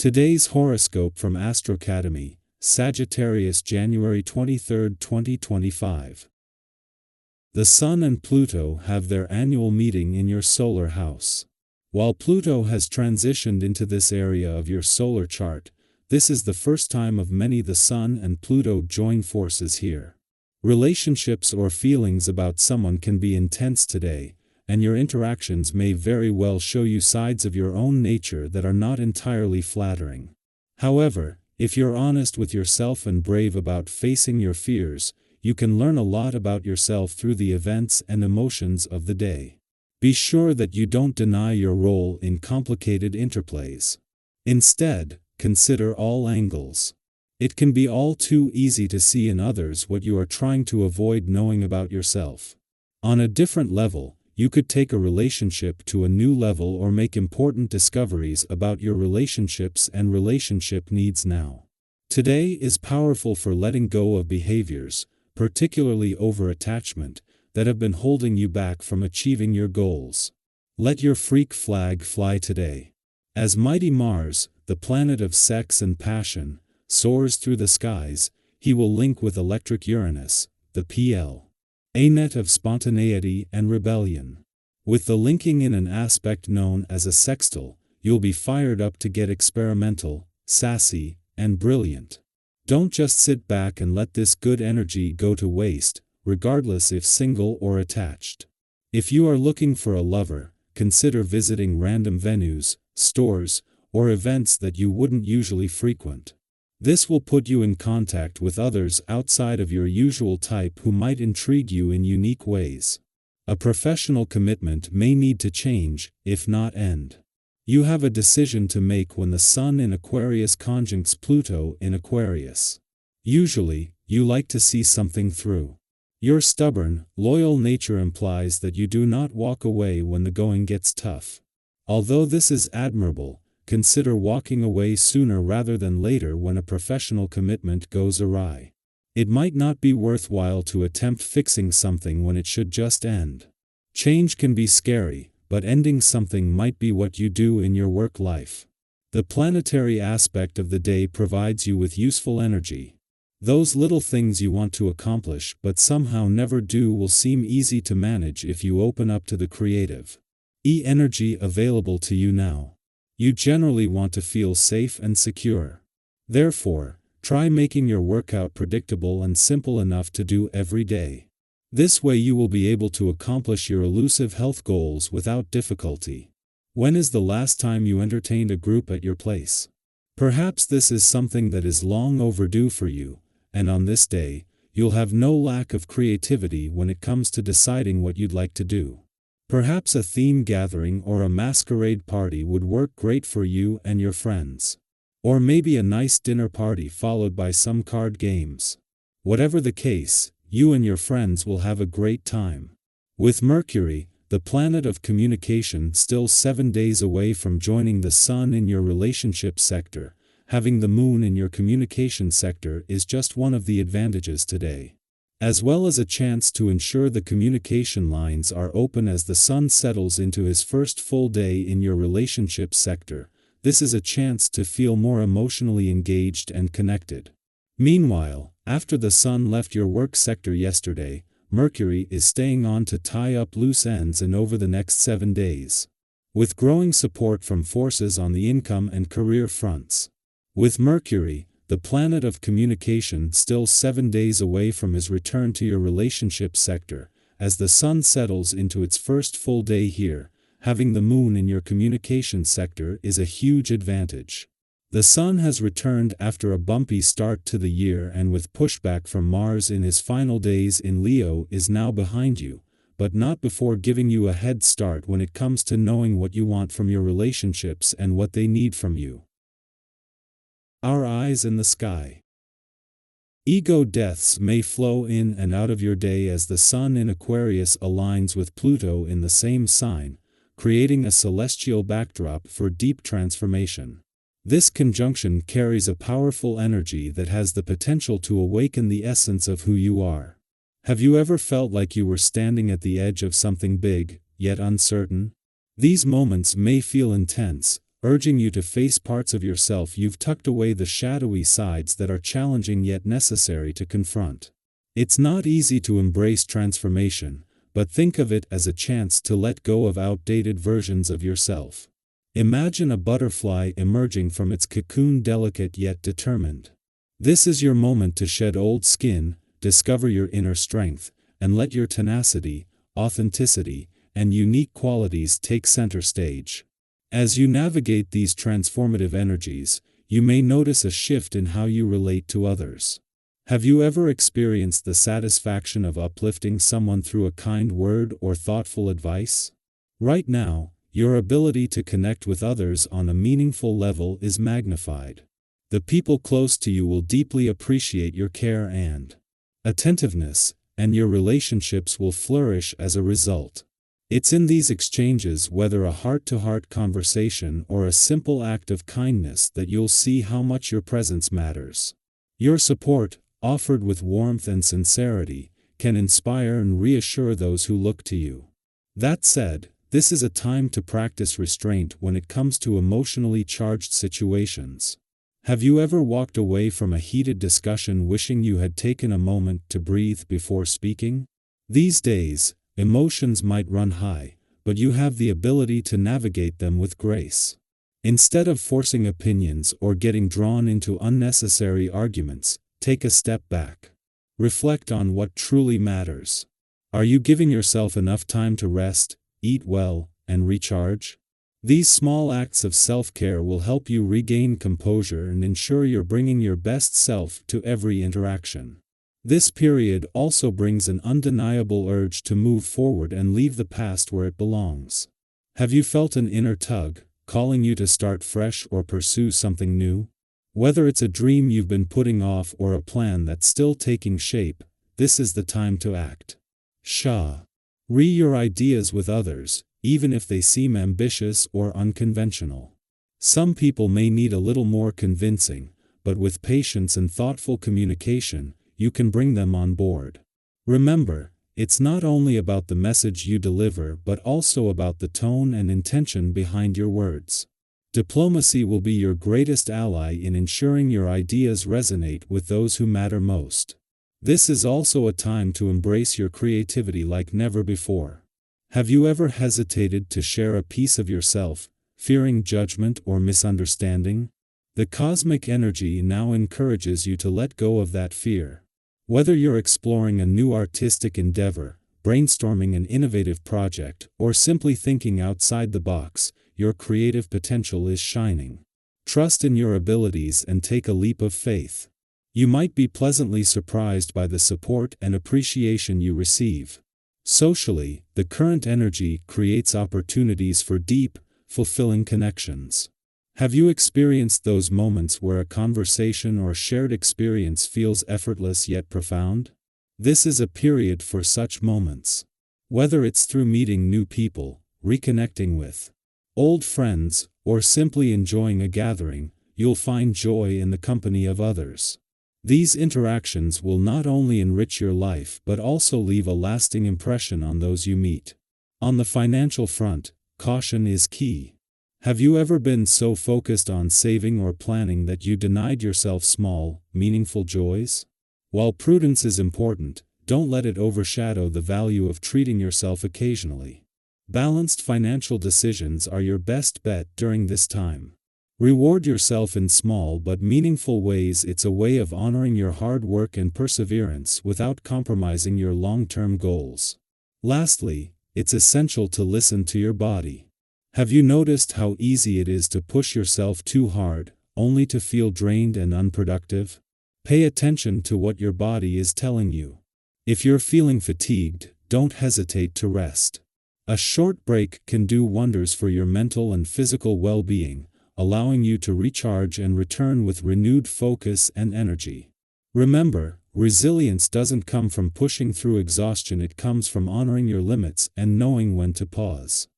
Today's horoscope from AstroCademy, Sagittarius, January 23, 2025. The Sun and Pluto have their annual meeting in your solar house. While Pluto has transitioned into this area of your solar chart, this is the first time of many the Sun and Pluto join forces here. Relationships or feelings about someone can be intense today, and your interactions may very well show you sides of your own nature that are not entirely flattering. However, if you're honest with yourself and brave about facing your fears, you can learn a lot about yourself through the events and emotions of the day. Be sure that you don't deny your role in complicated interplays. Instead, consider all angles. It can be all too easy to see in others what you are trying to avoid knowing about yourself. On a different level, you could take a relationship to a new level or make important discoveries about your relationships and relationship needs now. Today is powerful for letting go of behaviors, particularly over-attachment, that have been holding you back from achieving your goals. Let your freak flag fly today. As mighty Mars, the planet of sex and passion, soars through the skies, he will link with electric Uranus, the planet of spontaneity and rebellion. With the linking in an aspect known as a sextile, you'll be fired up to get experimental, sassy, and brilliant. Don't just sit back and let this good energy go to waste, regardless if single or attached. If you are looking for a lover, consider visiting random venues, stores, or events that you wouldn't usually frequent. This will put you in contact with others outside of your usual type who might intrigue you in unique ways. A professional commitment may need to change, if not end. You have a decision to make when the Sun in Aquarius conjuncts Pluto in Aquarius. Usually, you like to see something through. Your stubborn, loyal nature implies that you do not walk away when the going gets tough. Although this is admirable, consider walking away sooner rather than later when a professional commitment goes awry. It might not be worthwhile to attempt fixing something when it should just end. Change can be scary, but ending something might be what you do in your work life. The planetary aspect of the day provides you with useful energy. Those little things you want to accomplish but somehow never do will seem easy to manage if you open up to the creative energy available to you now. You generally want to feel safe and secure. Therefore, try making your workout predictable and simple enough to do every day. This way you will be able to accomplish your elusive health goals without difficulty. When is the last time you entertained a group at your place? Perhaps this is something that is long overdue for you, and on this day, you'll have no lack of creativity when it comes to deciding what you'd like to do. Perhaps a theme gathering or a masquerade party would work great for you and your friends. Or maybe a nice dinner party followed by some card games. Whatever the case, you and your friends will have a great time. With Mercury, the planet of communication, still 7 days away from joining the Sun in your relationship sector, having the Moon in your communication sector is just one of the advantages today. As well as a chance to ensure the communication lines are open as the Sun settles into his first full day in your relationship sector, this is a chance to feel more emotionally engaged and connected. Meanwhile, after the Sun left your work sector yesterday, Mercury is staying on to tie up loose ends and over the next 7 days. With growing support from forces on the income and career fronts. With Mercury, the planet of communication, still 7 days away from his return to your relationship sector, as the Sun settles into its first full day here, having the Moon in your communication sector is a huge advantage. The Sun has returned after a bumpy start to the year, and with pushback from Mars in his final days in Leo is now behind you, but not before giving you a head start when it comes to knowing what you want from your relationships and what they need from you. Our eyes in the sky. Ego deaths may flow in and out of your day as the Sun in Aquarius aligns with Pluto in the same sign, creating a celestial backdrop for deep transformation. This conjunction carries a powerful energy that has the potential to awaken the essence of who you are. Have you ever felt like you were standing at the edge of something big, yet uncertain? These moments may feel intense, urging you to face parts of yourself you've tucked away, the shadowy sides that are challenging yet necessary to confront. It's not easy to embrace transformation, but think of it as a chance to let go of outdated versions of yourself. Imagine a butterfly emerging from its cocoon, delicate yet determined. This is your moment to shed old skin, discover your inner strength, and let your tenacity, authenticity, and unique qualities take center stage. As you navigate these transformative energies, you may notice a shift in how you relate to others. Have you ever experienced the satisfaction of uplifting someone through a kind word or thoughtful advice? Right now, your ability to connect with others on a meaningful level is magnified. The people close to you will deeply appreciate your care and attentiveness, and your relationships will flourish as a result. It's in these exchanges, whether a heart-to-heart conversation or a simple act of kindness, that you'll see how much your presence matters. Your support, offered with warmth and sincerity, can inspire and reassure those who look to you. That said, this is a time to practice restraint when it comes to emotionally charged situations. Have you ever walked away from a heated discussion wishing you had taken a moment to breathe before speaking? These days, emotions might run high, but you have the ability to navigate them with grace. Instead of forcing opinions or getting drawn into unnecessary arguments, take a step back. Reflect on what truly matters. Are you giving yourself enough time to rest, eat well, and recharge? These small acts of self-care will help you regain composure and ensure you're bringing your best self to every interaction. This period also brings an undeniable urge to move forward and leave the past where it belongs. Have you felt an inner tug, calling you to start fresh or pursue something new? Whether it's a dream you've been putting off or a plan that's still taking shape, this is the time to act. Share your ideas with others, even if they seem ambitious or unconventional. Some people may need a little more convincing, but with patience and thoughtful communication, you can bring them on board. Remember, it's not only about the message you deliver but also about the tone and intention behind your words. Diplomacy will be your greatest ally in ensuring your ideas resonate with those who matter most. This is also a time to embrace your creativity like never before. Have you ever hesitated to share a piece of yourself, fearing judgment or misunderstanding? The cosmic energy now encourages you to let go of that fear. Whether you're exploring a new artistic endeavor, brainstorming an innovative project, or simply thinking outside the box, your creative potential is shining. Trust in your abilities and take a leap of faith. You might be pleasantly surprised by the support and appreciation you receive. Socially, the current energy creates opportunities for deep, fulfilling connections. Have you experienced those moments where a conversation or shared experience feels effortless yet profound? This is a period for such moments. Whether it's through meeting new people, reconnecting with old friends, or simply enjoying a gathering, you'll find joy in the company of others. These interactions will not only enrich your life but also leave a lasting impression on those you meet. On the financial front, caution is key. Have you ever been so focused on saving or planning that you denied yourself small, meaningful joys? While prudence is important, don't let it overshadow the value of treating yourself occasionally. Balanced financial decisions are your best bet during this time. Reward yourself in small but meaningful ways. It's a way of honoring your hard work and perseverance without compromising your long-term goals. Lastly, it's essential to listen to your body. Have you noticed how easy it is to push yourself too hard, only to feel drained and unproductive? Pay attention to what your body is telling you. If you're feeling fatigued, don't hesitate to rest. A short break can do wonders for your mental and physical well-being, allowing you to recharge and return with renewed focus and energy. Remember, resilience doesn't come from pushing through exhaustion, it comes from honoring your limits and knowing when to pause.